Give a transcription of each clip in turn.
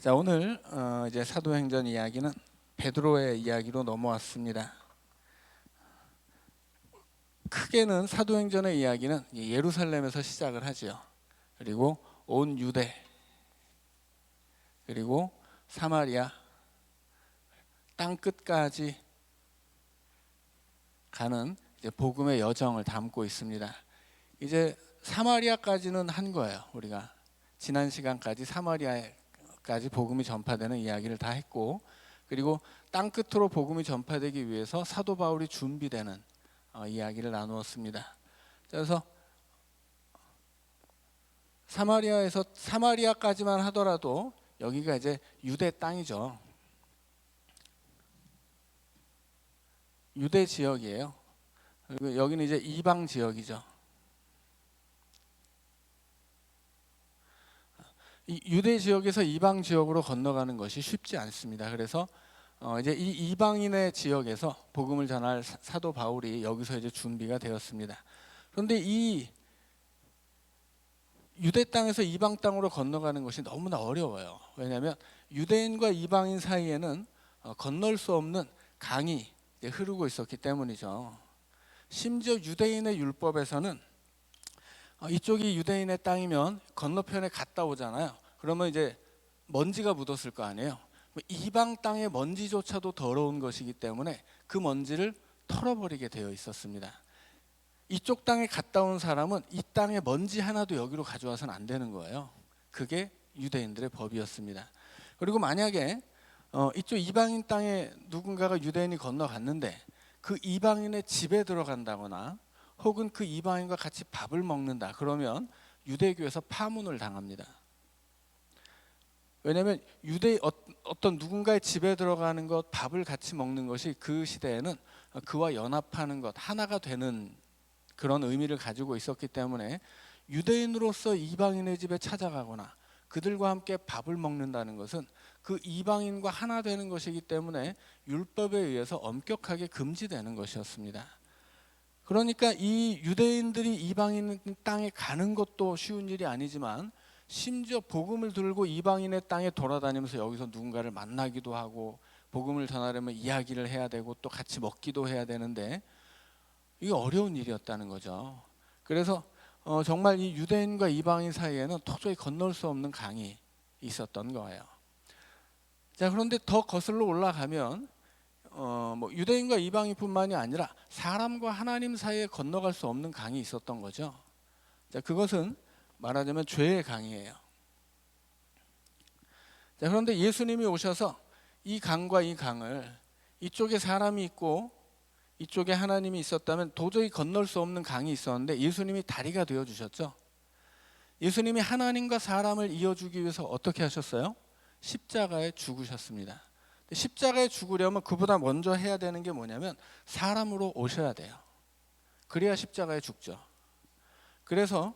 자, 오늘 이제 사도행전 이야기는 베드로의 이야기로 넘어왔습니다. 크게는 사도행전의 이야기는 예루살렘에서 시작을 하지요. 그리고 온 유대, 그리고 사마리아 땅 끝까지 가는 이제 복음의 여정을 담고 있습니다. 이제 사마리아까지는 한 거예요. 우리가 지난 시간까지 사마리아까지 복음이 전파되는 이야기를 다 했고, 그리고 땅 끝으로 복음이 전파되기 위해서 사도 바울이 준비되는 이야기를 나누었습니다. 그래서 사마리아까지만 하더라도 여기가 이제 유대 땅이죠. 유대 지역이에요. 그리고 여기는 이제 이방 지역이죠. 이 유대 지역에서 이방 지역으로 건너가는 것이 쉽지 않습니다. 그래서 이제 이 이방인의 지역에서 복음을 전할 사도 바울이 여기서 이제 준비가 되었습니다. 그런데 이 유대 땅에서 이방 땅으로 건너가는 것이 너무나 어려워요. 왜냐하면 유대인과 이방인 사이에는 건널 수 없는 강이 흐르고 있었기 때문이죠. 심지어 유대인의 율법에서는 이쪽이 유대인의 땅이면 건너편에 갔다 오잖아요. 그러면 이제 먼지가 묻었을 거 아니에요. 이방 땅의 먼지조차도 더러운 것이기 때문에 그 먼지를 털어버리게 되어 있었습니다. 이쪽 땅에 갔다 온 사람은 이 땅에 먼지 하나도 여기로 가져와서는 안 되는 거예요. 그게 유대인들의 법이었습니다. 그리고 만약에 이쪽 이방인 땅에 누군가가 유대인이 건너갔는데 그 이방인의 집에 들어간다거나 혹은 그 이방인과 같이 밥을 먹는다, 그러면 유대교에서 파문을 당합니다. 왜냐하면 어떤 누군가의 집에 들어가는 것, 밥을 같이 먹는 것이 그 시대에는 그와 연합하는 것, 하나가 되는 그런 의미를 가지고 있었기 때문에 유대인으로서 이방인의 집에 찾아가거나 그들과 함께 밥을 먹는다는 것은 그 이방인과 하나 되는 것이기 때문에 율법에 의해서 엄격하게 금지되는 것이었습니다. 그러니까 이 유대인들이 이방인 땅에 가는 것도 쉬운 일이 아니지만 심지어 복음을 들고 이방인의 땅에 돌아다니면서 여기서 누군가를 만나기도 하고 복음을 전하려면 이야기를 해야 되고 또 같이 먹기도 해야 되는데 이게 어려운 일이었다는 거죠. 그래서 정말 이 유대인과 이방인 사이에는 도저히 건널 수 없는 강이 있었던 거예요. 자, 그런데 더 거슬러 올라가면 유대인과 이방인뿐만이 아니라 사람과 하나님 사이에 건너갈 수 없는 강이 있었던 거죠. 자, 그것은 말하자면 죄의 강이에요. 자, 그런데 예수님이 오셔서 이 강과 이 강을, 이쪽에 사람이 있고 이쪽에 하나님이 있었다면 도저히 건널 수 없는 강이 있었는데 예수님이 다리가 되어 주셨죠. 예수님이 하나님과 사람을 이어주기 위해서 어떻게 하셨어요? 십자가에 죽으셨습니다. 십자가에 죽으려면 그보다 먼저 해야 되는 게 뭐냐면 사람으로 오셔야 돼요. 그래야 십자가에 죽죠. 그래서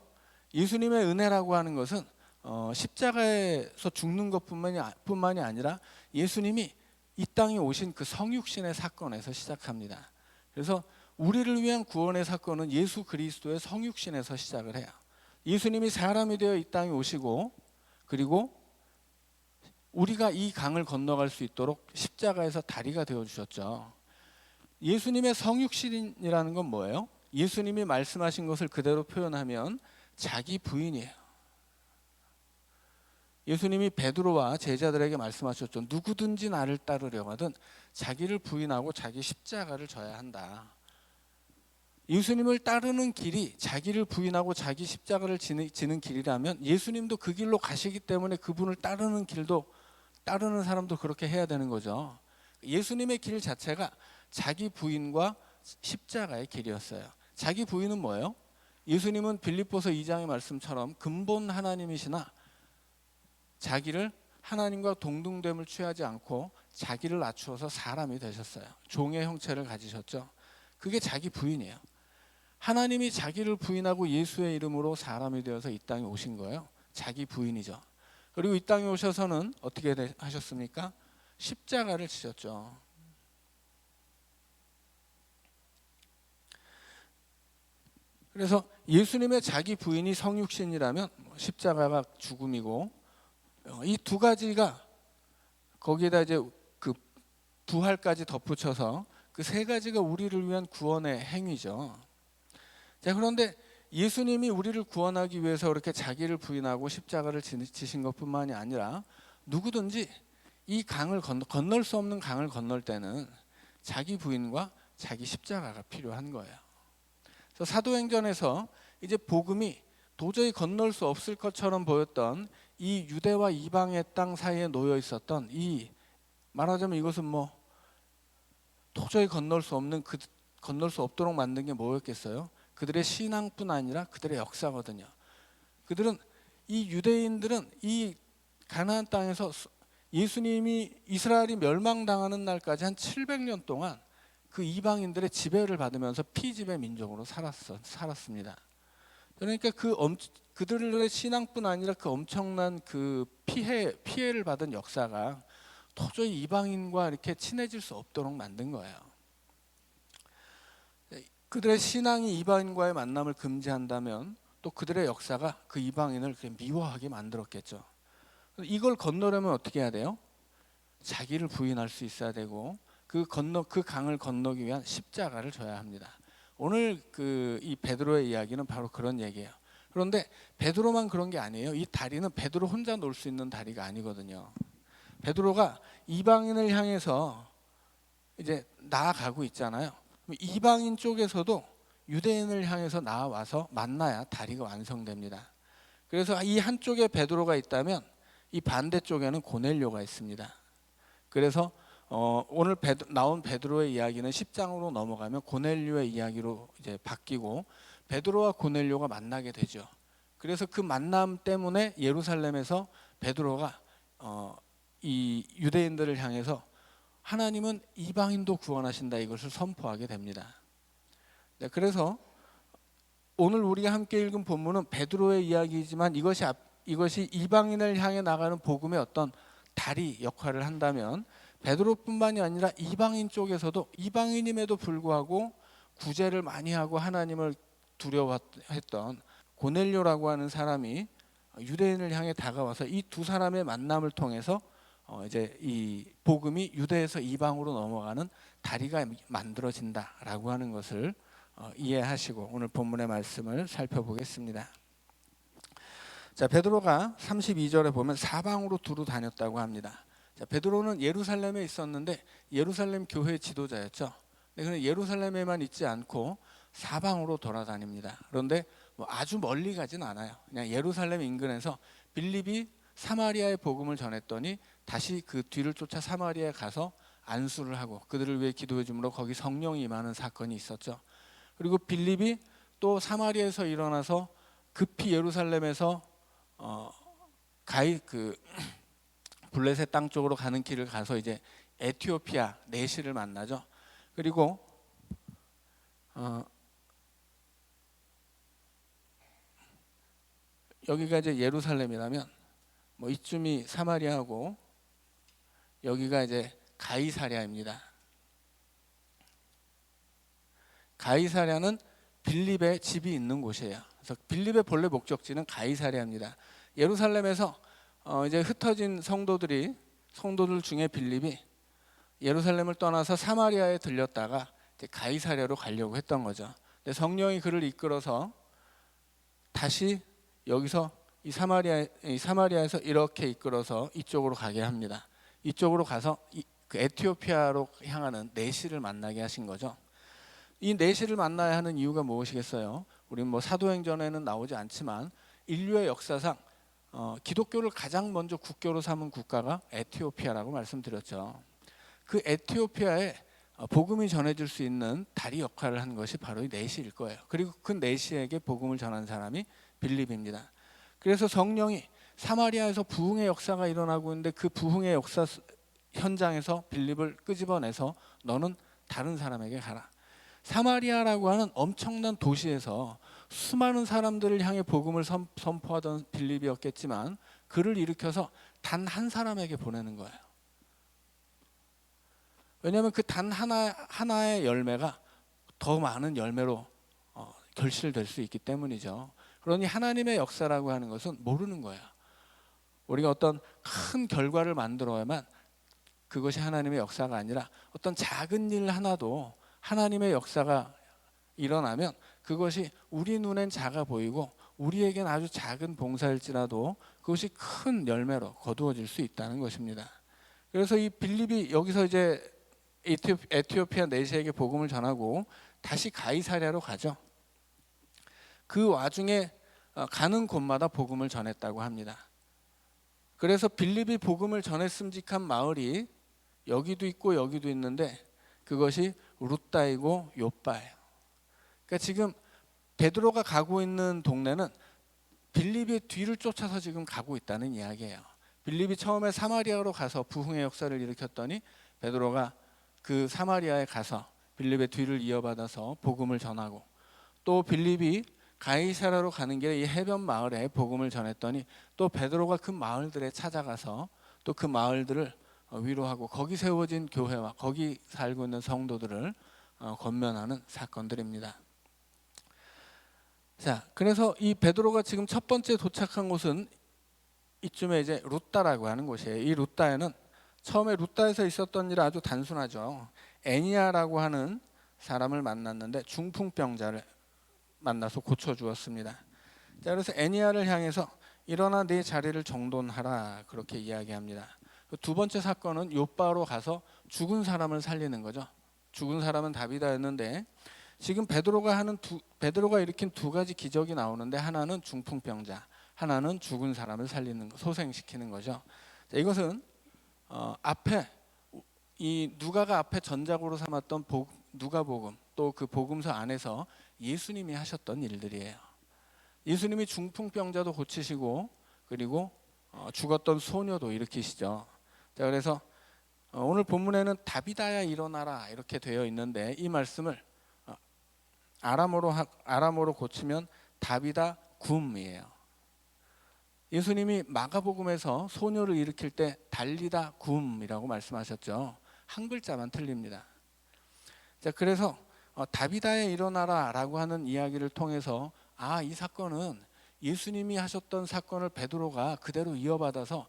예수님의 은혜라고 하는 것은 십자가에서 죽는 것뿐만이 아니라 예수님이 이 땅에 오신 그 성육신의 사건에서 시작합니다. 그래서 우리를 위한 구원의 사건은 예수 그리스도의 성육신에서 시작을 해요. 예수님이 사람이 되어 이 땅에 오시고, 그리고 우리가 이 강을 건너갈 수 있도록 십자가에서 다리가 되어 주셨죠. 예수님의 성육신이라는 건 뭐예요? 예수님이 말씀하신 것을 그대로 표현하면 자기 부인이에요. 예수님이 베드로와 제자들에게 말씀하셨죠. 누구든지 나를 따르려 하든 자기를 부인하고 자기 십자가를 져야 한다. 예수님을 따르는 길이 자기를 부인하고 자기 십자가를 지는 길이라면 예수님도 그 길로 가시기 때문에 그분을 따르는 사람도 그렇게 해야 되는 거죠. 예수님의 길 자체가 자기 부인과 십자가의 길이었어요. 자기 부인은 뭐예요? 예수님은 빌립보서 2장의 말씀처럼 근본 하나님이시나 자기를 하나님과 동등됨을 취하지 않고 자기를 낮추어서 사람이 되셨어요. 종의 형체를 가지셨죠. 그게 자기 부인이에요. 하나님이 자기를 부인하고 예수의 이름으로 사람이 되어서 이 땅에 오신 거예요. 자기 부인이죠. 그리고 이 땅에 오셔서는 어떻게 하셨습니까? 십자가를 지셨죠. 그래서 예수님의 자기 부인이 성육신이라면 십자가가 죽음이고, 이 두 가지가 거기에다 이제 그 부활까지 덧붙여서 그 세 가지가 우리를 위한 구원의 행위죠. 자, 그런데 예수님이 우리를 구원하기 위해서 그렇게 자기를 부인하고 십자가를 지신 것뿐만이 아니라 누구든지 이 강을 건널 수 없는 강을 건널 때는 자기 부인과 자기 십자가가 필요한 거예요. 그래서 사도행전에서 이제 복음이 도저히 건널 수 없을 것처럼 보였던 이 유대와 이방의 땅 사이에 놓여 있었던 이, 말하자면 이것은 뭐 도저히 건널 수 없는, 건널 수 없도록 만든 게 뭐였겠어요? 그들의 신앙뿐 아니라 그들의 역사거든요. 그들은, 이 유대인들은 이 가나안 땅에서 예수님이 이스라엘이 멸망당하는 날까지 한 700년 동안 그 이방인들의 지배를 받으면서 피지배 민족으로 살았습니다. 그러니까 그들의 신앙뿐 아니라 그 엄청난 그 피해를 받은 역사가 도저히 이방인과 이렇게 친해질 수 없도록 만든 거예요. 그들의 신앙이 이방인과의 만남을 금지한다면 또 그들의 역사가 그 이방인을 미워하게 만들었겠죠. 이걸 건너려면 어떻게 해야 돼요? 자기를 부인할 수 있어야 되고 그 강을 건너기 위한 십자가를 져야 합니다. 오늘 이 베드로의 이야기는 바로 그런 얘기예요. 그런데 베드로만 그런 게 아니에요. 이 다리는 베드로 혼자 놀 수 있는 다리가 아니거든요. 베드로가 이방인을 향해서 이제 나아가고 있잖아요. 이방인 쪽에서도 유대인을 향해서 나와서 만나야 다리가 완성됩니다. 그래서 이 한쪽에 베드로가 있다면 이 반대쪽에는 고넬료가 있습니다. 그래서 오늘 나온 베드로의 이야기는 10장으로 넘어가면 고넬료의 이야기로 이제 바뀌고 베드로와 고넬료가 만나게 되죠. 그래서 그 만남 때문에 예루살렘에서 베드로가 이 유대인들을 향해서 하나님은 이방인도 구원하신다, 이것을 선포하게 됩니다. 네, 그래서 오늘 우리가 함께 읽은 본문은 베드로의 이야기이지만 이것이 이방인을 향해 나가는 복음의 어떤 다리 역할을 한다면 베드로뿐만이 아니라 이방인 쪽에서도 이방인임에도 불구하고 구제를 많이 하고 하나님을 두려워했던 고넬료라고 하는 사람이 유대인을 향해 다가와서 이 두 사람의 만남을 통해서 이제 이 복음이 유대에서 이방으로 넘어가는 다리가 만들어진다라고 하는 것을 이해하시고 오늘 본문의 말씀을 살펴보겠습니다. 자, 베드로가 32절에 보면 사방으로 두루 다녔다고 합니다. 자, 베드로는 예루살렘에 있었는데 예루살렘 교회 지도자였죠. 그런데 예루살렘에만 있지 않고 사방으로 돌아다닙니다. 그런데 뭐 아주 멀리 가진 않아요. 그냥 예루살렘 인근에서 빌립이 사마리아의 복음을 전했더니 다시 그 뒤를 쫓아 사마리아에 가서 안수를 하고 그들을 위해 기도해 주므로 거기 성령이 임하는 사건이 있었죠. 그리고 빌립이 또 사마리아에서 일어나서 급히 예루살렘에서 블레셋 땅 쪽으로 가는 길을 가서 이제 에티오피아 내시를 만나죠. 그리고 여기가 이제 예루살렘이라면 뭐 이쯤이 사마리아고 여기가 이제 가이사랴입니다. 가이사랴는 빌립의 집이 있는 곳이에요. 그래서 빌립의 본래 목적지는 가이사랴입니다. 예루살렘에서 이제 흩어진 성도들 중에 빌립이 예루살렘을 떠나서 사마리아에 들렸다가 이제 가이사랴로 가려고 했던 거죠. 근데 성령이 그를 이끌어서 다시 여기서 이 사마리아에서 이렇게 이끌어서 이쪽으로 가게 합니다. 이쪽으로 가서 그 에티오피아로 향하는 내시를 만나게 하신 거죠. 이 내시를 만나야 하는 이유가 무엇이겠어요? 우리는 뭐 사도행전에는 나오지 않지만 인류의 역사상 기독교를 가장 먼저 국교로 삼은 국가가 에티오피아라고 말씀드렸죠. 그 에티오피아에 복음이 전해질 수 있는 다리 역할을 한 것이 바로 이 내시일 거예요. 그리고 그 내시에게 복음을 전한 사람이 빌립입니다. 그래서 성령이 사마리아에서 부흥의 역사가 일어나고 있는데 그 부흥의 역사 현장에서 빌립을 끄집어내서 너는 다른 사람에게 가라. 사마리아라고 하는 엄청난 도시에서 수많은 사람들을 향해 복음을 선포하던 빌립이었겠지만 그를 일으켜서 단 한 사람에게 보내는 거예요. 왜냐하면 그 단 하나의 열매가 더 많은 열매로 결실될 수 있기 때문이죠. 그러니 하나님의 역사라고 하는 것은 모르는 거예요. 우리가 어떤 큰 결과를 만들어야만 그것이 하나님의 역사가 아니라 어떤 작은 일 하나도 하나님의 역사가 일어나면 그것이 우리 눈엔 작아 보이고 우리에겐 아주 작은 봉사일지라도 그것이 큰 열매로 거두어질 수 있다는 것입니다. 그래서 이 빌립이 여기서 이제 에티오피아 내시에게 복음을 전하고 다시 가이사랴로 가죠. 그 와중에 가는 곳마다 복음을 전했다고 합니다. 그래서 빌립이 복음을 전했음직한 마을이 여기도 있고 여기도 있는데 그것이 루다이고 요빠예요. 그러니까 지금 베드로가 가고 있는 동네는 빌립의 뒤를 쫓아서 지금 가고 있다는 이야기예요. 빌립이 처음에 사마리아로 가서 부흥의 역사를 일으켰더니 베드로가 그 사마리아에 가서 빌립의 뒤를 이어받아서 복음을 전하고, 또 빌립이 가이사랴로 가는 길에 이 해변 마을에 복음을 전했더니 또 베드로가 그 마을들에 찾아가서 또 그 마을들을 위로하고 거기 세워진 교회와 거기 살고 있는 성도들을 권면하는 사건들입니다. 자, 그래서 이 베드로가 지금 첫 번째 도착한 곳은 이쯤에 이제 루다라고 하는 곳이에요. 이 루다에는 처음에 루다에서 있었던 일은 아주 단순하죠. 애니아라고 하는 사람을 만났는데 중풍병자를 만나서 고쳐주었습니다. 자, 그래서 애니아를 향해서 일어나 네 자리를 정돈하라 그렇게 이야기합니다. 두 번째 사건은 요바로 가서 죽은 사람을 살리는 거죠. 죽은 사람은 다비다였는데 지금 베드로가 일으킨 두 가지 기적이 나오는데 하나는 중풍병자, 하나는 죽은 사람을 살리는 거, 소생시키는 거죠. 자, 이것은 앞에 이 누가가 앞에 전작으로 삼았던 누가복음 또 그 복음서 안에서 예수님이 하셨던 일들이에요. 예수님이 중풍병자도 고치시고 그리고 죽었던 소녀도 일으키시죠. 자, 그래서 오늘 본문에는 다비다야 일어나라 이렇게 되어 있는데 이 말씀을 아람어로 고치면 다비다 굼이에요. 예수님이 마가복음에서 소녀를 일으킬 때 달리다 굼이라고 말씀하셨죠. 한 글자만 틀립니다. 자, 그래서 다비다에 일어나라라고 하는 이야기를 통해서 이 사건은 예수님이 하셨던 사건을 베드로가 그대로 이어받아서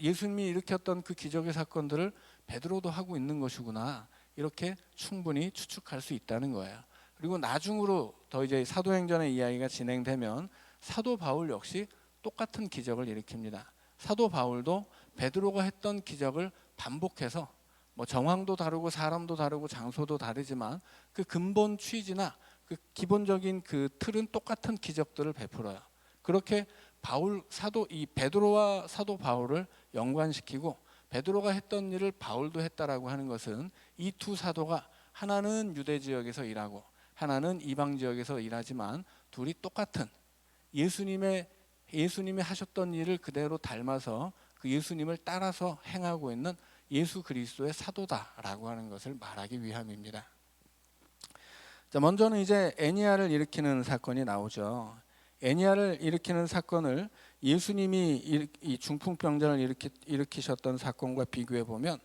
예수님이 일으켰던 그 기적의 사건들을 베드로도 하고 있는 것이구나 이렇게 충분히 추측할 수 있다는 거예요. 그리고 나중으로 더 이제 사도행전의 이야기가 진행되면 사도 바울 역시 똑같은 기적을 일으킵니다. 사도 바울도 베드로가 했던 기적을 반복해서 뭐 정황도 다르고 사람도 다르고 장소도 다르지만 그 근본 취지나 그 기본적인 그 틀은 똑같은 기적들을 베풀어요. 그렇게 이 베드로와 사도 바울을 연관시키고 베드로가 했던 일을 바울도 했다라고 하는 것은 이 두 사도가 하나는 유대 지역에서 일하고 하나는 이방 지역에서 일하지만 둘이 똑같은 예수님이 하셨던 일을 그대로 닮아서 그 예수님을 따라서 행하고 있는 예수 그리스도의 사도다라고 하는 것을 말하기 위함입니다. 자, 먼저는 이제 애니아를 일으키는 사건이 나오죠. 애니아를 일으키는 사건을 예수님이 이 중풍병자를 일으키셨던 사건과 비교해 보면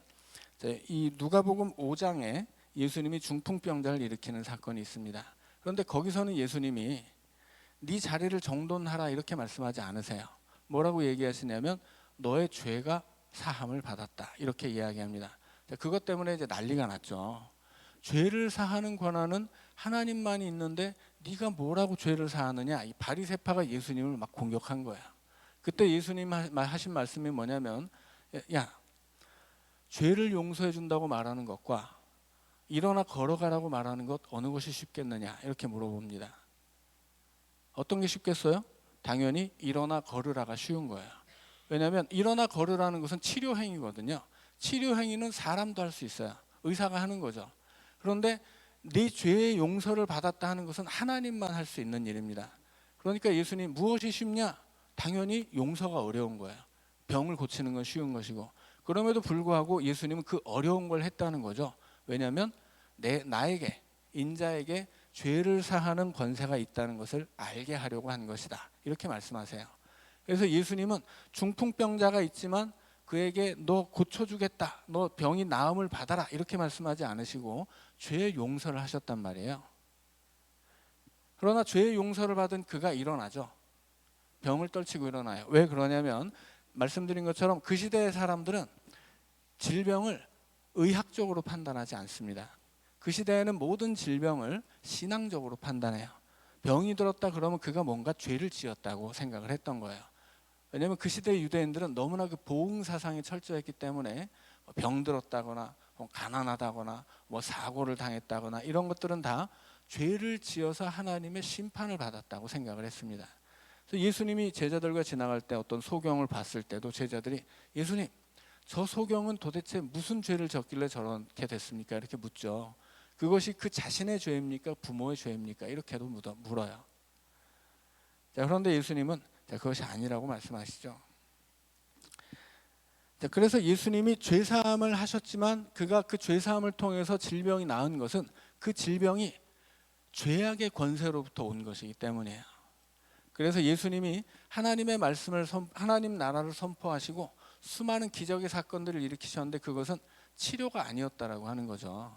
이 누가복음 5장에 예수님이 중풍병자를 일으키는 사건이 있습니다. 그런데 거기서는 예수님이 네 자리를 정돈하라 이렇게 말씀하지 않으세요. 뭐라고 얘기하시냐면 너의 죄가 사함을 받았다 이렇게 이야기합니다. 그것 때문에 이제 난리가 났죠. 죄를 사하는 권한은 하나님만이 있는데 네가 뭐라고 죄를 사하느냐, 이 바리새파가 예수님을 막 공격한 거야. 그때 예수님 하신 말씀이 뭐냐면 야, 죄를 용서해 준다고 말하는 것과 일어나 걸어가라고 말하는 것 어느 것이 쉽겠느냐 이렇게 물어봅니다. 어떤 게 쉽겠어요? 당연히 일어나 걸으라가 쉬운 거예요. 왜냐하면 일어나 걸으라는 것은 치료행위거든요. 치료행위는 사람도 할 수 있어요. 의사가 하는 거죠. 그런데 네 죄의 용서를 받았다 하는 것은 하나님만 할 수 있는 일입니다. 그러니까 예수님 무엇이 쉽냐? 당연히 용서가 어려운 거예요. 병을 고치는 건 쉬운 것이고, 그럼에도 불구하고 예수님은 그 어려운 걸 했다는 거죠. 왜냐하면 나에게, 인자에게 죄를 사하는 권세가 있다는 것을 알게 하려고 한 것이다 이렇게 말씀하세요. 그래서 예수님은 중풍병자가 있지만 그에게 너 고쳐주겠다, 너 병이 나음을 받아라 이렇게 말씀하지 않으시고 죄의 용서를 하셨단 말이에요. 그러나 죄의 용서를 받은 그가 일어나죠. 병을 떨치고 일어나요. 왜 그러냐면 말씀드린 것처럼 그 시대의 사람들은 질병을 의학적으로 판단하지 않습니다. 그 시대에는 모든 질병을 신앙적으로 판단해요. 병이 들었다 그러면 그가 뭔가 죄를 지었다고 생각을 했던 거예요. 왜냐하면 그 시대 유대인들은 너무나 그 보응 사상이 철저했기 때문에 병 들었다거나 가난하다거나 사고를 당했다거나 이런 것들은 다 죄를 지어서 하나님의 심판을 받았다고 생각을 했습니다. 그래서 예수님이 제자들과 지나갈 때 어떤 소경을 봤을 때도 제자들이 예수님, 저 소경은 도대체 무슨 죄를 졌길래 저렇게 됐습니까? 이렇게 묻죠. 그것이 그 자신의 죄입니까? 부모의 죄입니까? 이렇게도 물어요. 자, 그런데 예수님은 그것이 아니라고 말씀하시죠. 자, 그래서 예수님이 죄사함을 하셨지만 그가 그 죄사함을 통해서 질병이 나은 것은 그 질병이 죄악의 권세로부터 온 것이기 때문이에요. 그래서 예수님이 하나님의 말씀을 하나님 나라를 선포하시고 수많은 기적의 사건들을 일으키셨는데 그것은 치료가 아니었다라고 하는 거죠.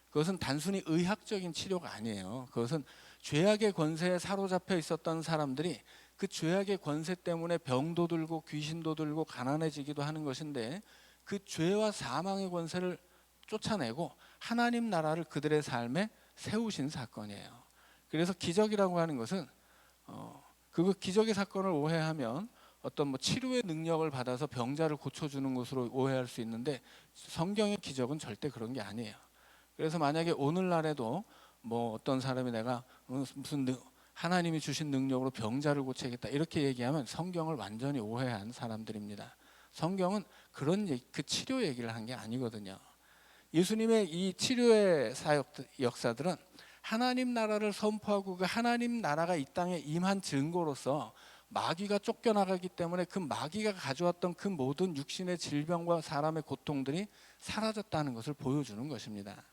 그것은 단순히 의학적인 치료가 아니에요. 그것은 죄악의 권세에 사로잡혀 있었던 사람들이 그 죄악의 권세 때문에 병도 들고 귀신도 들고 가난해지기도 하는 것인데 그 죄와 사망의 권세를 쫓아내고 하나님 나라를 그들의 삶에 세우신 사건이에요. 그래서 기적이라고 하는 것은 그 기적의 사건을 오해하면 어떤 치료의 능력을 받아서 병자를 고쳐주는 것으로 오해할 수 있는데 성경의 기적은 절대 그런 게 아니에요. 그래서 만약에 오늘날에도 어떤 사람이 내가 무슨 하나님이 주신 능력으로 병자를 고치겠다 이렇게 얘기하면 성경을 완전히 오해한 사람들입니다. 성경은 그 치료 얘기를 한 게 아니거든요. 예수님의 이 치료의 역사들은 하나님 나라를 선포하고 그 하나님 나라가 이 땅에 임한 증거로서 마귀가 쫓겨나가기 때문에 그 마귀가 가져왔던 그 모든 육신의 질병과 사람의 고통들이 사라졌다는 것을 보여주는 것입니다.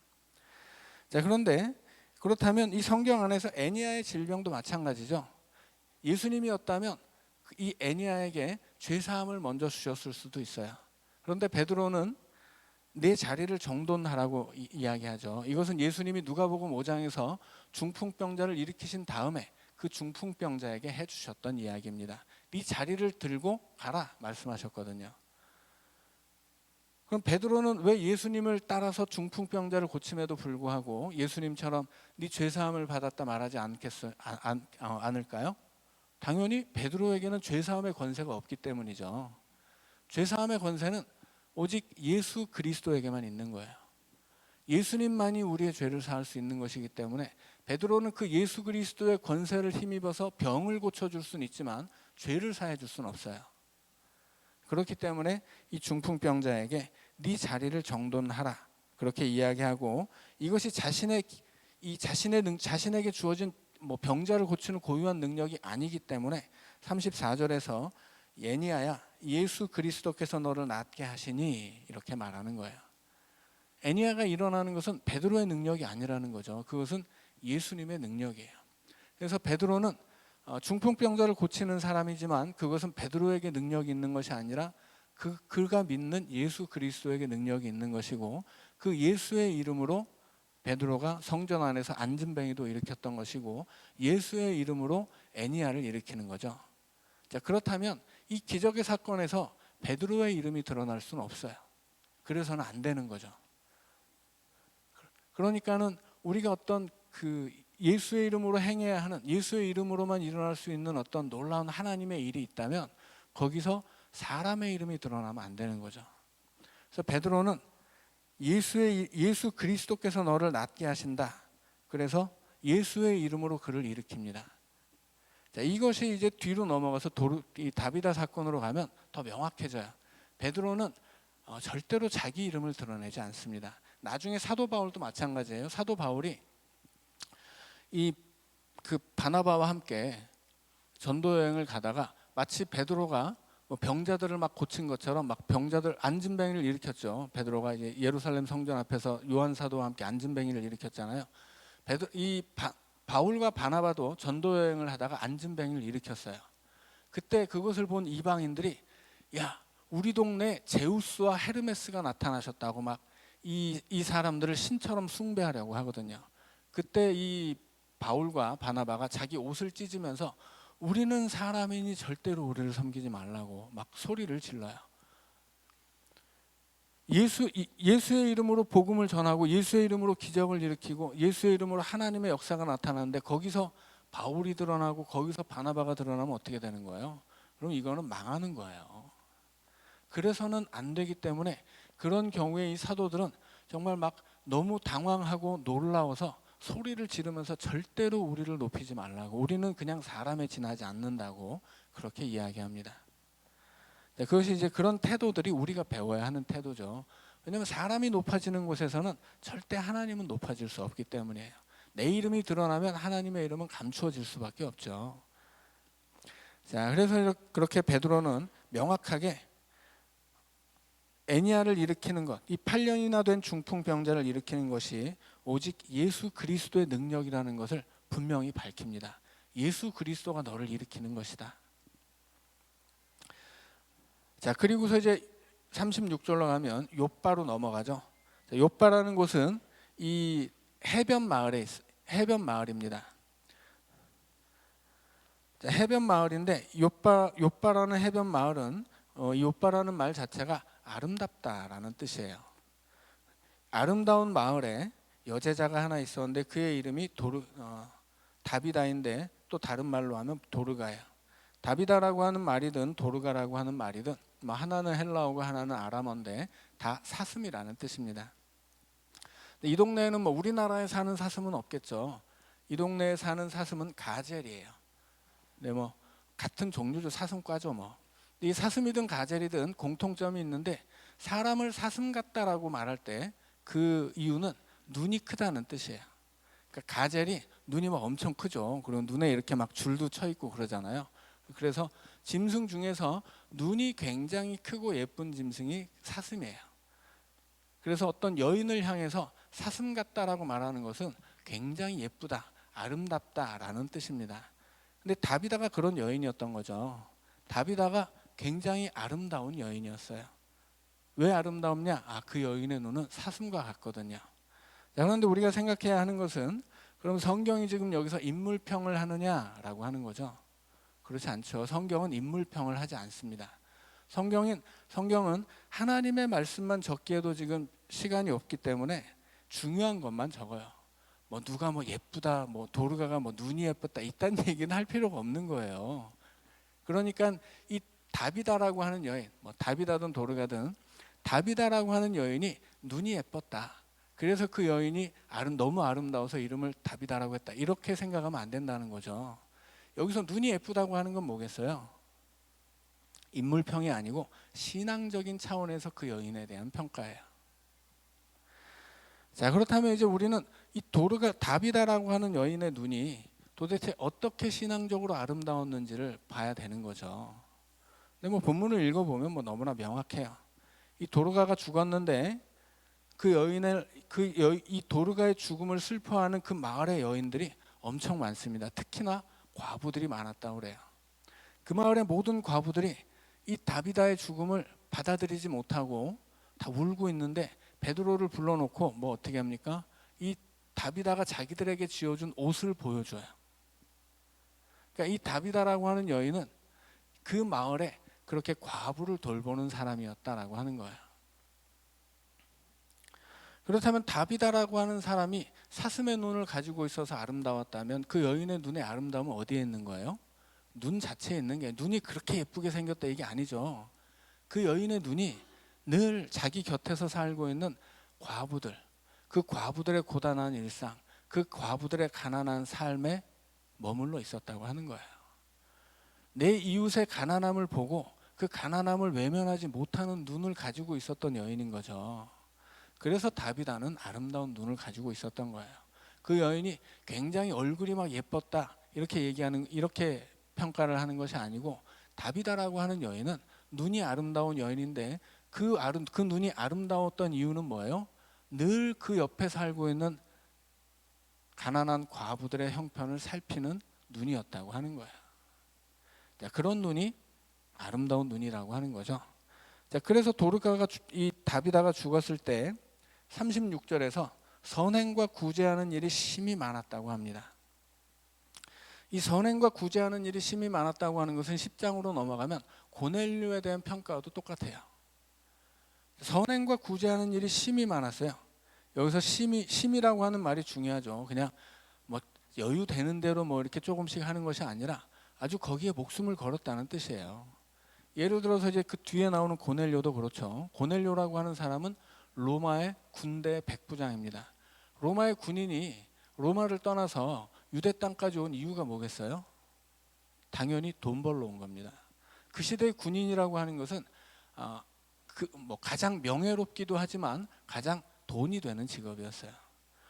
자, 그런데 그렇다면 이 성경 안에서 애니아의 질병도 마찬가지죠. 예수님이었다면 이 애니아에게 죄사함을 먼저 주셨을 수도 있어요. 그런데 베드로는 내 자리를 정돈하라고 이야기하죠. 이것은 예수님이 누가복음 5장에서 중풍병자를 일으키신 다음에 그 중풍병자에게 해주셨던 이야기입니다. 네 자리를 들고 가라 말씀하셨거든요. 그럼 베드로는 왜 예수님을 따라서 중풍병자를 고침에도 불구하고 예수님처럼 네 죄사함을 받았다 말하지 않을까요? 당연히 베드로에게는 죄사함의 권세가 없기 때문이죠. 죄사함의 권세는 오직 예수 그리스도에게만 있는 거예요. 예수님만이 우리의 죄를 사할 수 있는 것이기 때문에 베드로는 그 예수 그리스도의 권세를 힘입어서 병을 고쳐줄 수는 있지만 죄를 사해줄 수는 없어요. 그렇기 때문에 이 중풍병자에게 네 자리를 정돈하라 그렇게 이야기하고 이것이 자신에게 주어진 병자를 고치는 고유한 능력이 아니기 때문에 34절에서 애니아야 예수 그리스도께서 너를 낫게 하시니 이렇게 말하는 거예요. 애니아가 일어나는 것은 베드로의 능력이 아니라는 거죠. 그것은 예수님의 능력이에요. 그래서 베드로는 중풍병자를 고치는 사람이지만 그것은 베드로에게 능력이 있는 것이 아니라 그가 믿는 예수 그리스도에게 능력이 있는 것이고 그 예수의 이름으로 베드로가 성전 안에서 앉은뱅이도 일으켰던 것이고 예수의 이름으로 애니아를 일으키는 거죠. 자, 그렇다면 이 기적의 사건에서 베드로의 이름이 드러날 수는 없어요. 그래서는 안 되는 거죠. 그러니까는 우리가 어떤 예수의 이름으로 행해야 하는 예수의 이름으로만 일어날 수 있는 어떤 놀라운 하나님의 일이 있다면 거기서 사람의 이름이 드러나면 안 되는 거죠. 그래서 베드로는 예수 그리스도께서 너를 낫게 하신다. 그래서 예수의 이름으로 그를 일으킵니다. 자, 이것이 이제 뒤로 넘어가서 이 다비다 사건으로 가면 더 명확해져요. 베드로는 절대로 자기 이름을 드러내지 않습니다. 나중에 사도 바울도 마찬가지예요. 사도 바울이 그 바나바와 함께 전도 여행을 가다가 마치 베드로가 병자들을 막 고친 것처럼 막 병자들 앉은뱅이를 일으켰죠. 베드로가 이제 예루살렘 성전 앞에서 요한 사도와 함께 앉은뱅이를 일으켰잖아요. 바울과 바나바도 전도 여행을 하다가 앉은뱅이를 일으켰어요. 그때 그것을 본 이방인들이 야, 우리 동네 제우스와 헤르메스가 나타나셨다고 막 이 사람들을 신처럼 숭배하려고 하거든요. 그때 이 바울과 바나바가 자기 옷을 찢으면서 우리는 사람이니 절대로 우리를 섬기지 말라고 막 소리를 질러요. 예수의 이름으로 복음을 전하고 예수의 이름으로 기적을 일으키고 예수의 이름으로 하나님의 역사가 나타나는데 거기서 바울이 드러나고 거기서 바나바가 드러나면 어떻게 되는 거예요? 그럼 이거는 망하는 거예요. 그래서는 안 되기 때문에 그런 경우에 이 사도들은 정말 막 너무 당황하고 놀라워서 소리를 지르면서 절대로 우리를 높이지 말라고, 우리는 그냥 사람에 지나지 않는다고 그렇게 이야기합니다. 네, 그것이 이제 그런 태도들이 우리가 배워야 하는 태도죠. 왜냐하면 사람이 높아지는 곳에서는 절대 하나님은 높아질 수 없기 때문이에요. 내 이름이 드러나면 하나님의 이름은 감추어질 수밖에 없죠. 자, 그래서 그렇게 베드로는 명확하게 애니아를 일으키는 것, 이 8년이나 된 중풍병자를 일으키는 것이 오직 예수 그리스도의 능력이라는 것을 분명히 밝힙니다. 예수 그리스도가 너를 일으키는 것이다. 자, 그리고서 이제 36절로 가면 욥바로 넘어가죠. 자, 욥바라는 곳은 이 해변 마을입니다. 자, 해변 마을인데 욥바라는 해변 마을은 이 욥바라는 말 자체가 아름답다라는 뜻이에요. 아름다운 마을에 여제자가 하나 있었는데 그의 이름이 다비다인데 또 다른 말로 하면 도르가예요. 다비다라고 하는 말이든 도르가라고 하는 말이든 뭐 하나는 헬라어고 하나는 아람어인데 다 사슴이라는 뜻입니다. 이 동네에는 뭐 우리나라에 사는 사슴은 없겠죠. 이 동네에 사는 사슴은 가젤이에요. 네, 뭐 같은 종류죠. 사슴과죠 뭐. 이 사슴이든 가젤이든 공통점이 있는데 사람을 사슴 같다라고 말할 때 그 이유는 눈이 크다는 뜻이에요. 그러니까 가젤이 눈이 막 엄청 크죠. 그리고 눈에 이렇게 막 줄도 쳐 있고 그러잖아요. 그래서 짐승 중에서 눈이 굉장히 크고 예쁜 짐승이 사슴이에요. 그래서 어떤 여인을 향해서 사슴 같다라고 말하는 것은 굉장히 예쁘다, 아름답다라는 뜻입니다. 근데 다비다가 그런 여인이었던 거죠. 다비다가 굉장히 아름다운 여인이었어요. 왜 아름다웠냐? 그 여인의 눈은 사슴과 같거든요. 자, 그런데 우리가 생각해야 하는 것은 그럼 성경이 지금 여기서 인물평을 하느냐라고 하는 거죠. 그렇지 않죠. 성경은 인물평을 하지 않습니다. 성경은 하나님의 말씀만 적기에도 지금 시간이 없기 때문에 중요한 것만 적어요. 뭐 누가 뭐 예쁘다, 뭐 도르가가 뭐 눈이 예뻤다 이딴 얘기는 할 필요가 없는 거예요. 그러니까 이 다비다라고 하는 여인, 뭐 다비다든 도르가든 다비다라고 하는 여인이 눈이 예뻤다. 그래서 그 여인이 너무 아름다워서 이름을 다비다라고 했다. 이렇게 생각하면 안 된다는 거죠. 여기서 눈이 예쁘다고 하는 건 뭐겠어요? 인물평이 아니고 신앙적인 차원에서 그 여인에 대한 평가예요. 자, 그렇다면 이제 우리는 이 다비다라고 하는 여인의 눈이 도대체 어떻게 신앙적으로 아름다웠는지를 봐야 되는 거죠. 근데 뭐 본문을 읽어보면 뭐 너무나 명확해요. 이 도르가가 죽었는데 이 도르가의 죽음을 슬퍼하는 그 마을의 여인들이 엄청 많습니다. 특히나 과부들이 많았다고 그래요. 그 마을의 모든 과부들이 이 다비다의 죽음을 받아들이지 못하고 다 울고 있는데 베드로를 불러놓고 뭐 어떻게 합니까? 이 다비다가 자기들에게 지어준 옷을 보여줘요. 그러니까 이 다비다라고 하는 여인은 그 마을에 그렇게 과부를 돌보는 사람이었다라고 하는 거예요. 그렇다면 다비다라고 하는 사람이 사슴의 눈을 가지고 있어서 아름다웠다면 그 여인의 눈의 아름다움은 어디에 있는 거예요? 눈 자체에 있는 게, 눈이 그렇게 예쁘게 생겼다 이게 아니죠. 그 여인의 눈이 늘 자기 곁에서 살고 있는 과부들, 그 과부들의 고단한 일상, 그 과부들의 가난한 삶에 머물러 있었다고 하는 거예요. 내 이웃의 가난함을 보고 그 가난함을 외면하지 못하는 눈을 가지고 있었던 여인인 거죠. 그래서 다비다는 아름다운 눈을 가지고 있었던 거예요. 그 여인이 굉장히 얼굴이 막 예뻤다 이렇게 평가를 하는 것이 아니고, 다비다라고 하는 여인은 눈이 아름다운 여인인데 그 눈이 아름다웠던 이유는 뭐예요? 늘 그 옆에 살고 있는 가난한 과부들의 형편을 살피는 눈이었다고 하는 거예요. 자, 그런 눈이 아름다운 눈이라고 하는 거죠. 자, 그래서 이 다비다가 죽었을 때 36절에서 선행과 구제하는 일이 심히 많았다고 합니다. 이 선행과 구제하는 일이 심히 많았다고 하는 것은 10장으로 넘어가면 고넬료에 대한 평가와도 똑같아요. 선행과 구제하는 일이 심이 많았어요. 여기서 심이라고 하는 말이 중요하죠. 그냥 뭐 여유 되는 대로 뭐 이렇게 조금씩 하는 것이 아니라 아주 거기에 목숨을 걸었다는 뜻이에요. 예를 들어서 이제 그 뒤에 나오는 고넬료도 그렇죠. 고넬료라고 하는 사람은 로마의 군대 백부장입니다. 로마의 군인이 로마를 떠나서 유대 땅까지 온 이유가 뭐겠어요? 당연히 돈 벌러 온 겁니다. 그 시대의 군인이라고 하는 것은 가장 명예롭기도 하지만 가장 돈이 되는 직업이었어요.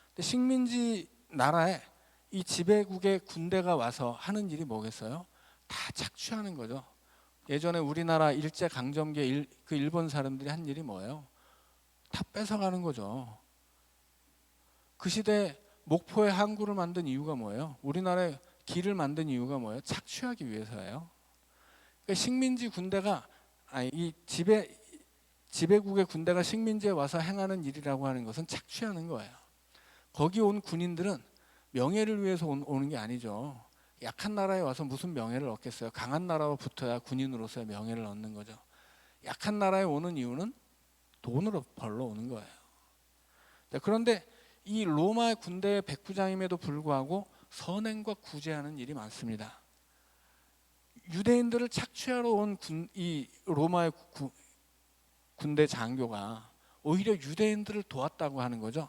근데 식민지 나라에 이 지배국의 군대가 와서 하는 일이 뭐겠어요? 다 착취하는 거죠. 예전에 우리나라 일제 강점기에 그 일본 사람들이 한 일이 뭐예요? 다 뺏어가는 거죠. 그 시대에 목포에 항구를 만든 이유가 뭐예요? 우리나라에 길을 만든 이유가 뭐예요? 착취하기 위해서예요. 그러니까 식민지 군대가 이 지배국의 군대가 식민지에 와서 행하는 일이라고 하는 것은 착취하는 거예요. 거기 온 군인들은 명예를 위해서 오는 게 아니죠. 약한 나라에 와서 무슨 명예를 얻겠어요? 강한 나라와 붙어야 군인으로서의 명예를 얻는 거죠. 약한 나라에 오는 이유는 돈으로 벌러 오는 거예요. 그런데 이 로마 군대의 백부장임에도 불구하고 선행과 구제하는 일이 많습니다. 유대인들을 착취하러 온 이 로마의 군대 장교가 오히려 유대인들을 도왔다고 하는 거죠.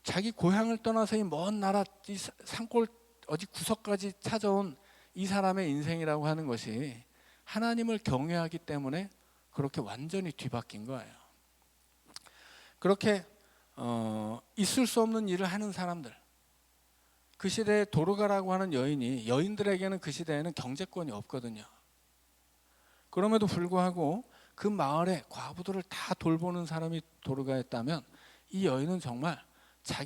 자기 고향을 떠나서 이 먼 나라 이 산골 어디 구석까지 찾아온 이 사람의 인생이라고 하는 것이 하나님을 경외하기 때문에 그렇게 완전히 뒤바뀐 거예요. 그렇게 있을 수 없는 일을 하는 사람들, 그 시대에 도르가라고 하는 여인들에게는 그 시대에는 경제권이 없거든요. 그럼에도 불구하고 그 마을에 과부들을 다 돌보는 사람이 도르가였다면 이 여인은 정말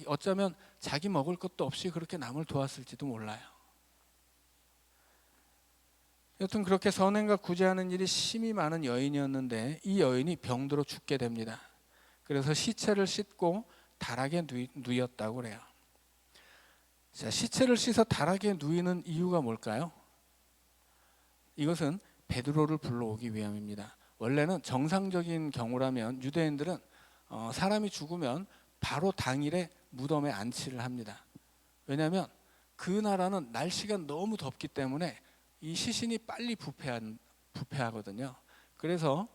어쩌면 자기 먹을 것도 없이 그렇게 남을 도왔을지도 몰라요. 여튼 그렇게 선행과 구제하는 일이 심히 많은 여인이었는데 이 여인이 병들어 죽게 됩니다. 그래서 시체를 씻고 다락에 누였다고 그래요. 자, 시체를 씻어 다락에 누이는 이유가 뭘까요? 이것은 베드로를 불러오기 위함입니다. 원래는 정상적인 경우라면 유대인들은 사람이 죽으면 바로 당일에 무덤에 안치를 합니다. 왜냐하면 그 나라는 날씨가 너무 덥기 때문에 이 시신이 빨리 부패하거든요. 그래서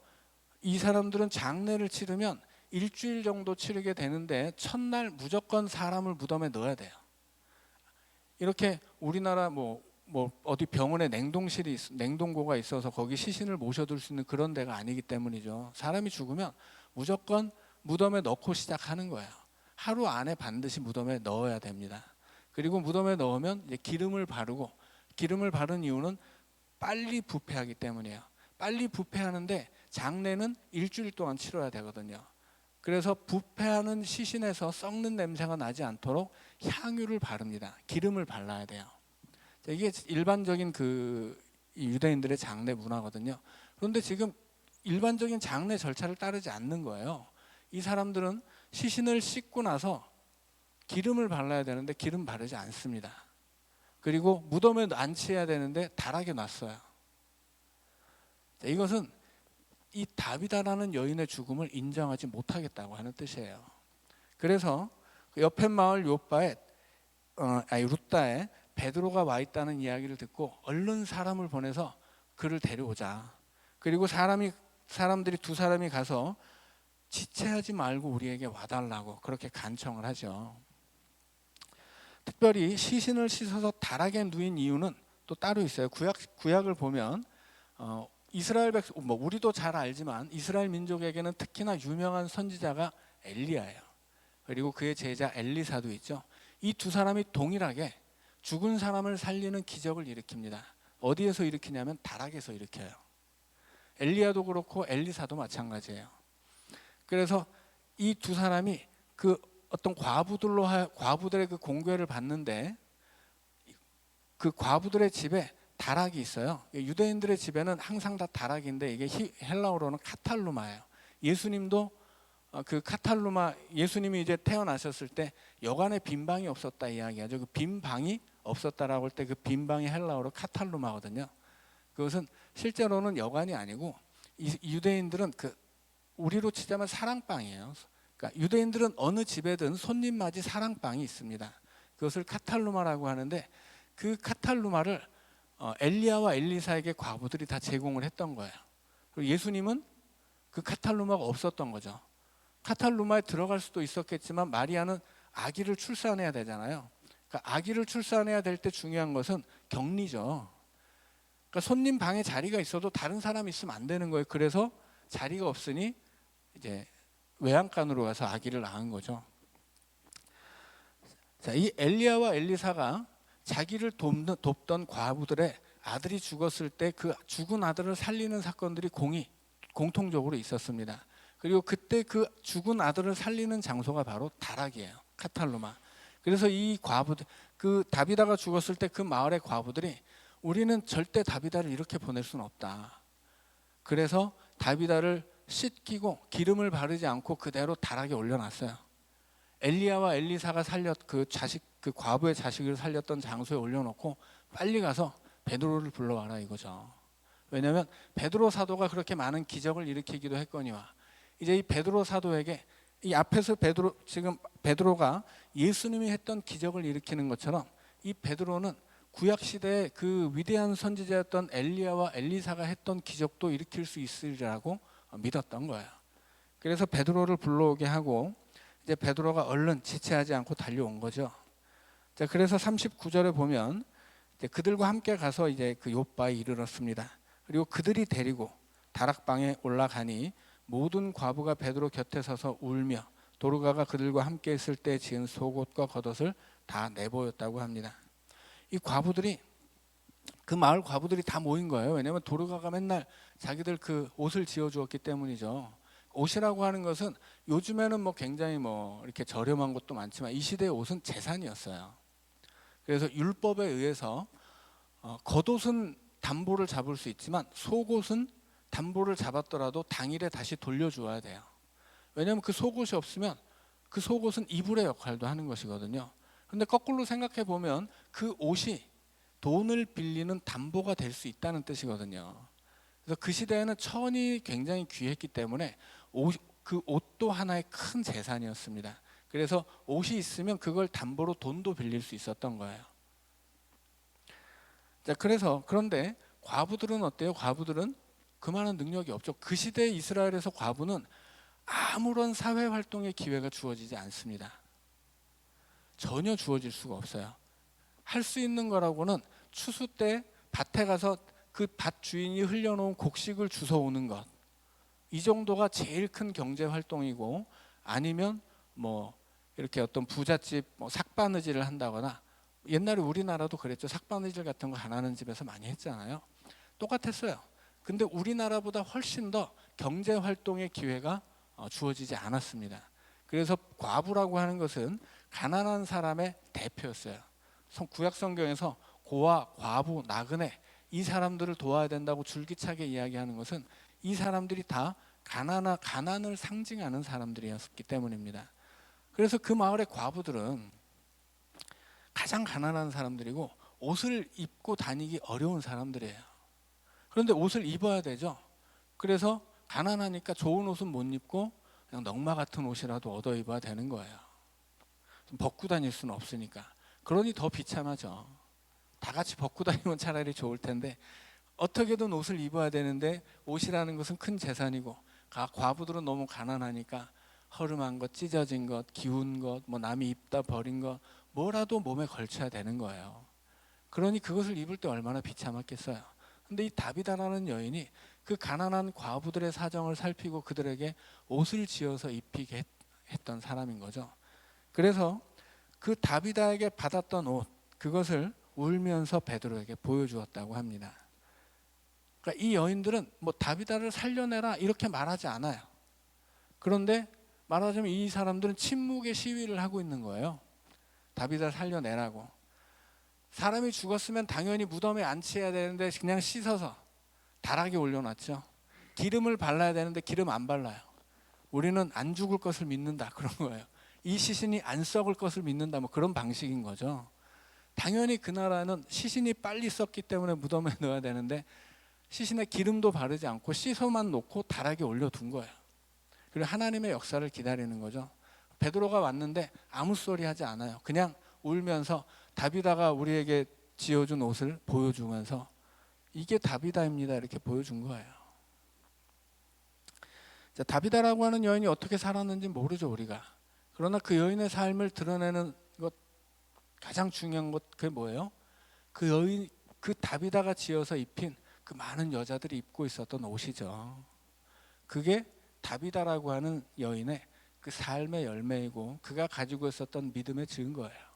이 사람들은 장례를 치르면 일주일 정도 치르게 되는데 첫날 무조건 사람을 무덤에 넣어야 돼요. 이렇게 우리나라 뭐 어디 병원에 냉동고가 있어서 거기 시신을 모셔둘 수 있는 그런 데가 아니기 때문이죠. 사람이 죽으면 무조건 무덤에 넣고 시작하는 거예요. 하루 안에 반드시 무덤에 넣어야 됩니다. 그리고 무덤에 넣으면 이제 기름을 바른 이유는 빨리 부패하기 때문이에요. 빨리 부패하는데 장례는 일주일 동안 치러야 되거든요. 그래서 부패하는 시신에서 썩는 냄새가 나지 않도록 향유를 바릅니다. 기름을 발라야 돼요. 이게 일반적인 이 유대인들의 장례 문화거든요. 그런데 지금 일반적인 장례 절차를 따르지 않는 거예요. 이 사람들은 시신을 씻고 나서 기름을 발라야 되는데 기름 바르지 않습니다. 그리고 무덤에 안치해야 되는데 다락에 놨어요. 이것은 이 다비다라는 여인의 죽음을 인정하지 못하겠다고 하는 뜻이에요. 그래서 옆에 마을 룻다에 베드로가 와 있다는 이야기를 듣고 얼른 사람을 보내서 그를 데려오자. 그리고 사람들이 두 사람이 가서 지체하지 말고 우리에게 와달라고 그렇게 간청을 하죠. 특별히 시신을 씻어서 다락에 누인 이유는 또 따로 있어요. 구약을 보면 이스라엘 우리도 잘 알지만 이스라엘 민족에게는 특히나 유명한 선지자가 엘리야예요. 그리고 그의 제자 엘리사도 있죠. 이 두 사람이 동일하게 죽은 사람을 살리는 기적을 일으킵니다. 어디에서 일으키냐면 다락에서 일으켜요. 엘리야도 그렇고 엘리사도 마찬가지예요. 그래서 이 두 사람이 그 어떤 과부들의 그 공궤를 받는데 그 과부들의 집에 다락이 있어요. 유대인들의 집에는 항상 다 다락인데 이게 헬라어로는 카탈루마예요. 예수님도 예수님이 이제 태어나셨을 때 여관에 빈 방이 없었다 이야기하죠. 그 빈 방이 없었다라고 할 때 그 빈 방이 헬라어로 카탈루마거든요. 그것은 실제로는 여관이 아니고 이 유대인들은 그 우리로 치자면 사랑방이에요. 그러니까 유대인들은 어느 집에든 손님 맞이 사랑방이 있습니다. 그것을 카탈루마라고 하는데 그 카탈루마를 엘리야와 엘리사에게 과부들이 다 제공을 했던 거예요. 그리고 예수님은 그 카탈루마가 없었던 거죠. 카탈루마에 들어갈 수도 있었겠지만 마리아는 아기를 출산해야 되잖아요. 그러니까 아기를 출산해야 될 때 중요한 것은 격리죠. 그러니까 손님 방에 자리가 있어도 다른 사람이 있으면 안 되는 거예요. 그래서 자리가 없으니 이제 외양간으로 가서 아기를 낳은 거죠. 자, 이 엘리야와 엘리사가 자기를 돕던 과부들의 아들이 죽었을 때 그 죽은 아들을 살리는 사건들이 공통적으로 있었습니다. 그리고 그때 그 죽은 아들을 살리는 장소가 바로 다락이에요. 카탈루마. 그래서 이 과부들, 그 다비다가 죽었을 때 그 마을의 과부들이 우리는 절대 다비다를 이렇게 보낼 수는 없다. 그래서 다비다를 씻기고 기름을 바르지 않고 그대로 다락에 올려놨어요. 엘리야와 엘리사가 그 과부의 자식을 살렸던 장소에 올려놓고 빨리 가서 베드로를 불러와라 이거죠. 왜냐하면 베드로 사도가 그렇게 많은 기적을 일으키기도 했거니와 이제 이 베드로 사도에게 이 앞에서 지금 베드로가 예수님이 했던 기적을 일으키는 것처럼 이 베드로는 구약 시대에 그 위대한 선지자였던 엘리야와 엘리사가 했던 기적도 일으킬 수 있으리라고 믿었던 거예요. 그래서 베드로를 불러오게 하고 이제 베드로가 얼른 지체하지 않고 달려온 거죠. 자, 그래서 39절에 보면 이제 그들과 함께 가서 이제 그 욥바에 이르렀습니다. 그리고 그들이 데리고 다락방에 올라가니 모든 과부가 베드로 곁에 서서 울며 도르가가 그들과 함께 있을 때 지은 속옷과 겉옷을 다 내보였다고 합니다. 이 과부들이 그 마을 과부들이 다 모인 거예요. 왜냐하면 도르가가 맨날 자기들 그 옷을 지어주었기 때문이죠. 옷이라고 하는 것은 요즘에는 뭐 굉장히 뭐 이렇게 저렴한 것도 많지만 이 시대의 옷은 재산이었어요. 그래서 율법에 의해서 겉옷은 담보를 잡을 수 있지만 속옷은 담보를 잡았더라도 당일에 다시 돌려주어야 돼요. 왜냐하면 그 속옷이 없으면 그 속옷은 이불의 역할도 하는 것이거든요. 그런데 거꾸로 생각해 보면 그 옷이 돈을 빌리는 담보가 될 수 있다는 뜻이거든요. 그래서 그 시대에는 천이 굉장히 귀했기 때문에 그 옷도 하나의 큰 재산이었습니다. 그래서 옷이 있으면 그걸 담보로 돈도 빌릴 수 있었던 거예요. 자, 그런데 과부들은 어때요? 과부들은 그만한 능력이 없죠. 그 시대 이스라엘에서 과부는 아무런 사회 활동의 기회가 주어지지 않습니다. 전혀 주어질 수가 없어요. 할 수 있는 거라고는 추수 때 밭에 가서 그 밭 주인이 흘려놓은 곡식을 주워오는 것, 이 정도가 제일 큰 경제 활동이고, 아니면 뭐 이렇게 어떤 부잣집 삭바느질을 한다거나, 옛날에 우리나라도 그랬죠. 삭바느질 같은 거 가난한 집에서 많이 했잖아요. 똑같았어요. 근데 우리나라보다 훨씬 더 경제 활동의 기회가 주어지지 않았습니다. 그래서 과부라고 하는 것은 가난한 사람의 대표였어요. 구약 성경에서 고아, 과부, 나그네 이 사람들을 도와야 된다고 줄기차게 이야기하는 것은 이 사람들이 다 가난을 상징하는 사람들이었기 때문입니다. 그래서 그 마을의 과부들은 가장 가난한 사람들이고 옷을 입고 다니기 어려운 사람들이에요. 그런데 옷을 입어야 되죠. 그래서 가난하니까 좋은 옷은 못 입고 그냥 넝마 같은 옷이라도 얻어 입어야 되는 거예요. 벗고 다닐 수는 없으니까. 그러니 더 비참하죠. 다 같이 벗고 다니면 차라리 좋을 텐데 어떻게든 옷을 입어야 되는데 옷이라는 것은 큰 재산이고 과부들은 너무 가난하니까 허름한 것, 찢어진 것, 기운 것, 뭐 남이 입다 버린 것 뭐라도 몸에 걸쳐야 되는 거예요. 그러니 그것을 입을 때 얼마나 비참했겠어요. 근데 이 다비다라는 여인이 그 가난한 과부들의 사정을 살피고 그들에게 옷을 지어서 입히게 했던 사람인 거죠. 그래서 그 다비다에게 받았던 옷, 그것을 울면서 베드로에게 보여주었다고 합니다. 그러니까 이 여인들은 뭐 다비다를 살려내라 이렇게 말하지 않아요. 그런데 말하자면 이 사람들은 침묵의 시위를 하고 있는 거예요. 다비다를 살려내라고. 사람이 죽었으면 당연히 무덤에 안치해야 되는데 그냥 씻어서 다락에 올려놨죠. 기름을 발라야 되는데 기름 안 발라요. 우리는 안 죽을 것을 믿는다 그런 거예요. 이 시신이 안 썩을 것을 믿는다 뭐 그런 방식인 거죠. 당연히 그 나라는 시신이 빨리 썩기 때문에 무덤에 넣어야 되는데 시신에 기름도 바르지 않고 씻어만 놓고 다락에 올려둔 거예요. 그리고 하나님의 역사를 기다리는 거죠. 베드로가 왔는데 아무 소리 하지 않아요. 그냥 울면서 다비다가 우리에게 지어준 옷을 보여주면서 이게 다비다입니다 이렇게 보여준 거예요. 자, 다비다라고 하는 여인이 어떻게 살았는지 모르죠 우리가. 그러나 그 여인의 삶을 드러내는 것 가장 중요한 것 그게 뭐예요? 그 여인, 그 다비다가 지어서 입힌 그 많은 여자들이 입고 있었던 옷이죠. 그게 다비다라고 하는 여인의 그 삶의 열매이고 그가 가지고 있었던 믿음의 증거예요.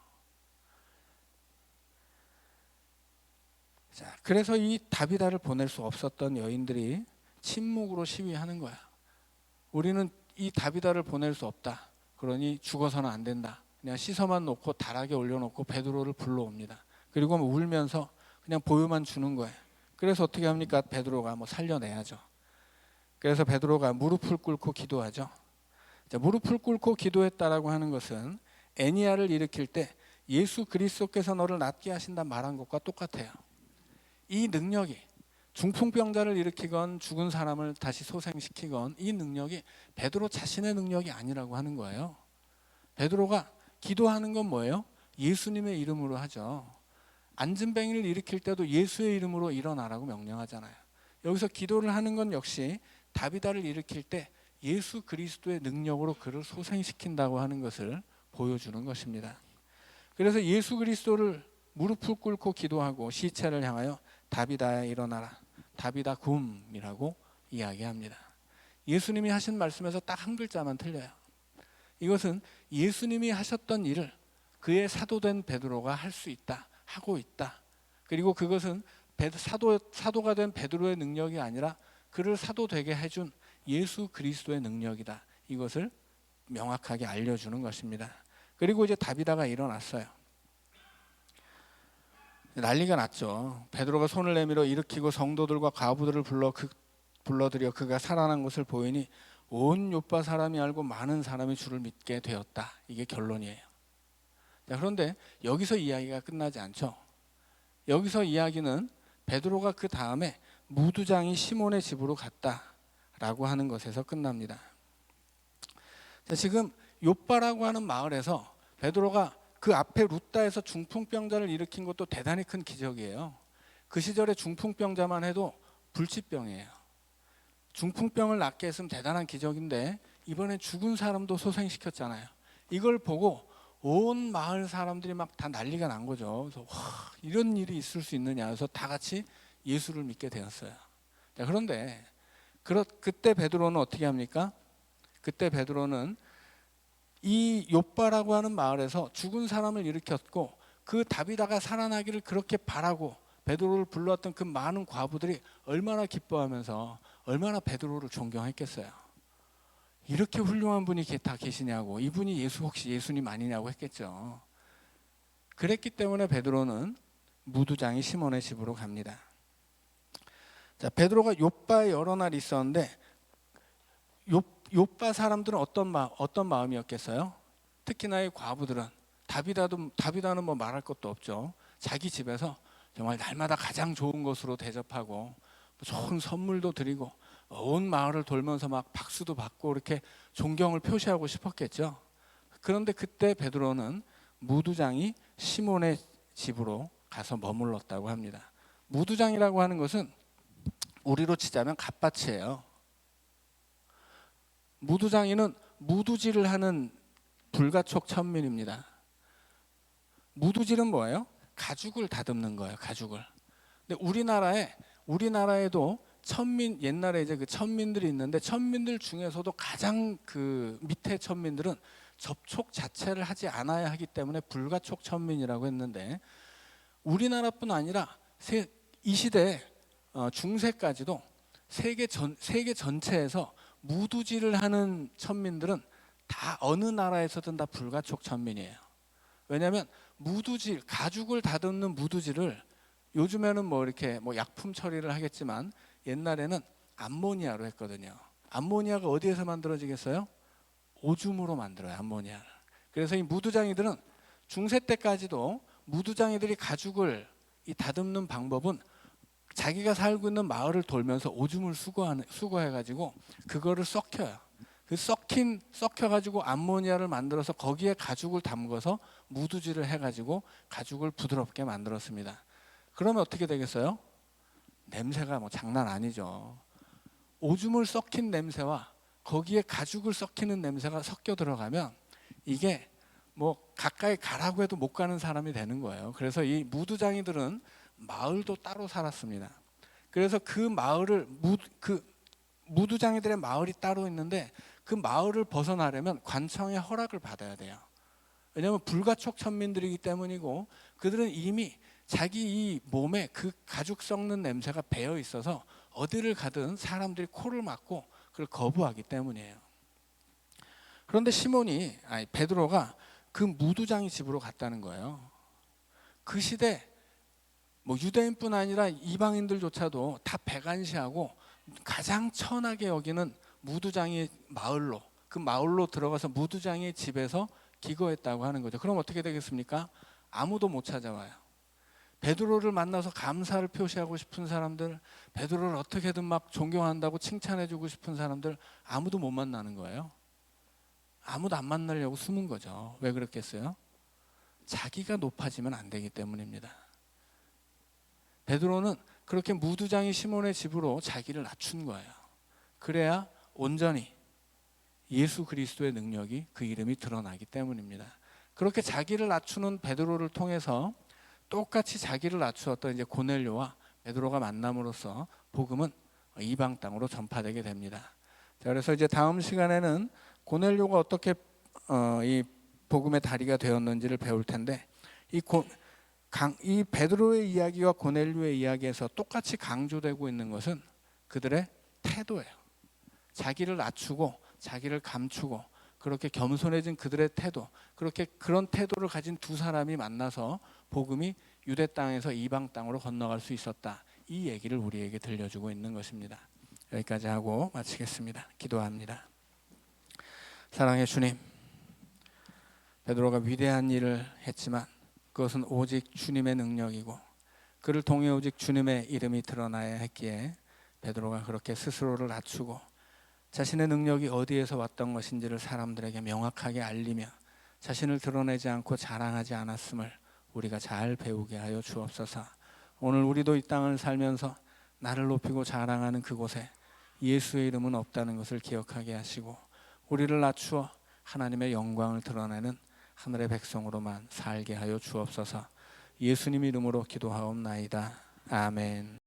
자, 그래서 이 다비다를 보낼 수 없었던 여인들이 침묵으로 시위하는 거야. 우리는 이 다비다를 보낼 수 없다. 그러니 죽어서는 안 된다. 그냥 씻어만 놓고 다락에 올려놓고 베드로를 불러옵니다. 그리고 울면서 그냥 보여만 주는 거예요. 그래서 어떻게 합니까? 베드로가 살려내야죠. 그래서 베드로가 무릎을 꿇고 기도하죠. 자, 무릎을 꿇고 기도했다라고 하는 것은 애니야를 일으킬 때 예수 그리스도께서 너를 낫게 하신다 말한 것과 똑같아요. 이 능력이 중풍병자를 일으키건 죽은 사람을 다시 소생시키건 이 능력이 베드로 자신의 능력이 아니라고 하는 거예요. 베드로가 기도하는 건 뭐예요? 예수님의 이름으로 하죠. 안진뱅이를 일으킬 때도 예수의 이름으로 일어나라고 명령하잖아요. 여기서 기도를 하는 건 역시 다비다를 일으킬 때 예수 그리스도의 능력으로 그를 소생시킨다고 하는 것을 보여주는 것입니다. 그래서 예수 그리스도를 무릎을 꿇고 기도하고 시체를 향하여 다비다야 일어나라, 다비다 굼이라고 이야기합니다. 예수님이 하신 말씀에서 딱 한 글자만 틀려요. 이것은 예수님이 하셨던 일을 그의 사도된 베드로가 할 수 있다, 하고 있다. 그리고 그것은 사도가 된 베드로의 능력이 아니라 그를 사도 되게 해준 예수 그리스도의 능력이다. 이것을 명확하게 알려주는 것입니다. 그리고 이제 다비다가 일어났어요. 난리가 났죠. 베드로가 손을 내밀어 일으키고 성도들과 과부들을 불러들여 그가 살아난 것을 보이니 온 요파 사람이 알고 많은 사람이 주를 믿게 되었다. 이게 결론이에요. 자, 그런데 여기서 이야기가 끝나지 않죠. 여기서 이야기는 베드로가 그 다음에 무두장이 시몬의 집으로 갔다라고 하는 것에서 끝납니다. 자, 지금 요빠라고 하는 마을에서 베드로가 그 앞에 루다에서 중풍병자를 일으킨 것도 대단히 큰 기적이에요. 그 시절에 중풍병자만 해도 불치병이에요. 중풍병을 낫게 했으면 대단한 기적인데 이번에 죽은 사람도 소생시켰잖아요. 이걸 보고 온 마을 사람들이 막 다 난리가 난 거죠. 그래서 와, 이런 일이 있을 수 있느냐 해서 다 같이 예수를 믿게 되었어요. 자, 그런데 그때 베드로는 어떻게 합니까? 그때 베드로는 이 요빠라고 하는 마을에서 죽은 사람을 일으켰고 그 다비다가 살아나기를 그렇게 바라고 베드로를 불러왔던 그 많은 과부들이 얼마나 기뻐하면서 얼마나 베드로를 존경했겠어요. 이렇게 훌륭한 분이 다 계시냐고, 이분이 혹시 예수님 아니냐고 했겠죠. 그랬기 때문에 베드로는 무두장이 시몬의 집으로 갑니다. 자, 베드로가 요빠에 여러 날 있었는데 요빠 사람들은 어떤 마음이었겠어요? 특히나 이 과부들은 다비다는 말할 것도 없죠. 자기 집에서 정말 날마다 가장 좋은 것으로 대접하고 좋은 선물도 드리고 온 마을을 돌면서 막 박수도 받고 이렇게 존경을 표시하고 싶었겠죠. 그런데 그때 베드로는 무두장이 시몬의 집으로 가서 머물렀다고 합니다. 무두장이라고 하는 것은 우리로 치자면 갓밭이에요. 무두장이는 무두질을 하는 불가촉 천민입니다. 무두질은 뭐예요? 가죽을 다듬는 거예요. 가죽을. 근데 우리나라에도 천민, 옛날에 이제 그 천민들이 있는데 천민들 중에서도 가장 그 밑에 천민들은 접촉 자체를 하지 않아야 하기 때문에 불가촉 천민이라고 했는데 우리나라뿐 아니라 이 시대 중세까지도 세계 전체에서 무두질을 하는 천민들은 다 어느 나라에서든 다 불가촉 천민이에요. 왜냐하면 무두질, 가죽을 다듬는 무두질을 요즘에는 이렇게 약품 처리를 하겠지만 옛날에는 암모니아로 했거든요. 암모니아가 어디에서 만들어지겠어요? 오줌으로 만들어요, 암모니아를. 그래서 이 무두장이들은 중세 때까지도 무두장이들이 가죽을 다듬는 방법은 자기가 살고 있는 마을을 돌면서 오줌을 수거해가지고 그거를 썩혀요. 그 썩혀가지고 암모니아를 만들어서 거기에 가죽을 담궈서 무두질을 해가지고 가죽을 부드럽게 만들었습니다. 그러면 어떻게 되겠어요? 냄새가 뭐 장난 아니죠. 오줌을 썩힌 냄새와 거기에 가죽을 썩히는 냄새가 섞여 들어가면 이게 뭐 가까이 가라고 해도 못 가는 사람이 되는 거예요. 그래서 이 무두장이들은 마을도 따로 살았습니다. 그래서 그 마을을 무두장이들의 마을이 따로 있는데 그 마을을 벗어나려면 관청의 허락을 받아야 돼요. 왜냐하면 불가촉 천민들이기 때문이고 그들은 이미 자기 이 몸에 그 가죽 썩는 냄새가 배어 있어서 어디를 가든 사람들이 코를 막고 그걸 거부하기 때문이에요. 그런데 베드로가 그 무두장이 집으로 갔다는 거예요. 그 시대 뭐 유대인뿐 아니라 이방인들조차도 다 배관시하고 가장 천하게 여기는 무두장의 마을로, 그 마을로 들어가서 무두장의 집에서 기거했다고 하는 거죠. 그럼 어떻게 되겠습니까? 아무도 못 찾아와요. 베드로를 만나서 감사를 표시하고 싶은 사람들, 베드로를 어떻게든 막 존경한다고 칭찬해주고 싶은 사람들 아무도 못 만나는 거예요. 아무도 안 만나려고 숨은 거죠. 왜 그랬겠어요? 자기가 높아지면 안 되기 때문입니다. 베드로는 그렇게 무두장이 시몬의 집으로 자기를 낮춘 거예요. 그래야 온전히 예수 그리스도의 능력이, 그 이름이 드러나기 때문입니다. 그렇게 자기를 낮추는 베드로를 통해서 똑같이 자기를 낮추었던 이제 고넬료와 베드로가 만남으로써 복음은 이방 땅으로 전파되게 됩니다. 자, 그래서 이제 다음 시간에는 고넬료가 어떻게 이 복음의 다리가 되었는지를 배울 텐데, 이 베드로의 이야기와 고넬료의 이야기에서 똑같이 강조되고 있는 것은 그들의 태도예요. 자기를 낮추고 자기를 감추고 그렇게 겸손해진 그들의 태도, 그런 태도를 가진 두 사람이 만나서 복음이 유대 땅에서 이방 땅으로 건너갈 수 있었다. 이 얘기를 우리에게 들려주고 있는 것입니다. 여기까지 하고 마치겠습니다. 기도합니다. 사랑의 주님, 베드로가 위대한 일을 했지만 그것은 오직 주님의 능력이고 그를 통해 오직 주님의 이름이 드러나야 했기에 베드로가 그렇게 스스로를 낮추고 자신의 능력이 어디에서 왔던 것인지를 사람들에게 명확하게 알리며 자신을 드러내지 않고 자랑하지 않았음을 우리가 잘 배우게 하여 주옵소서. 오늘 우리도 이 땅을 살면서 나를 높이고 자랑하는 그곳에 예수의 이름은 없다는 것을 기억하게 하시고 우리를 낮추어 하나님의 영광을 드러내는 하늘의 백성으로만 살게 하여 주옵소서. 예수님 이름으로 기도하옵나이다. 아멘.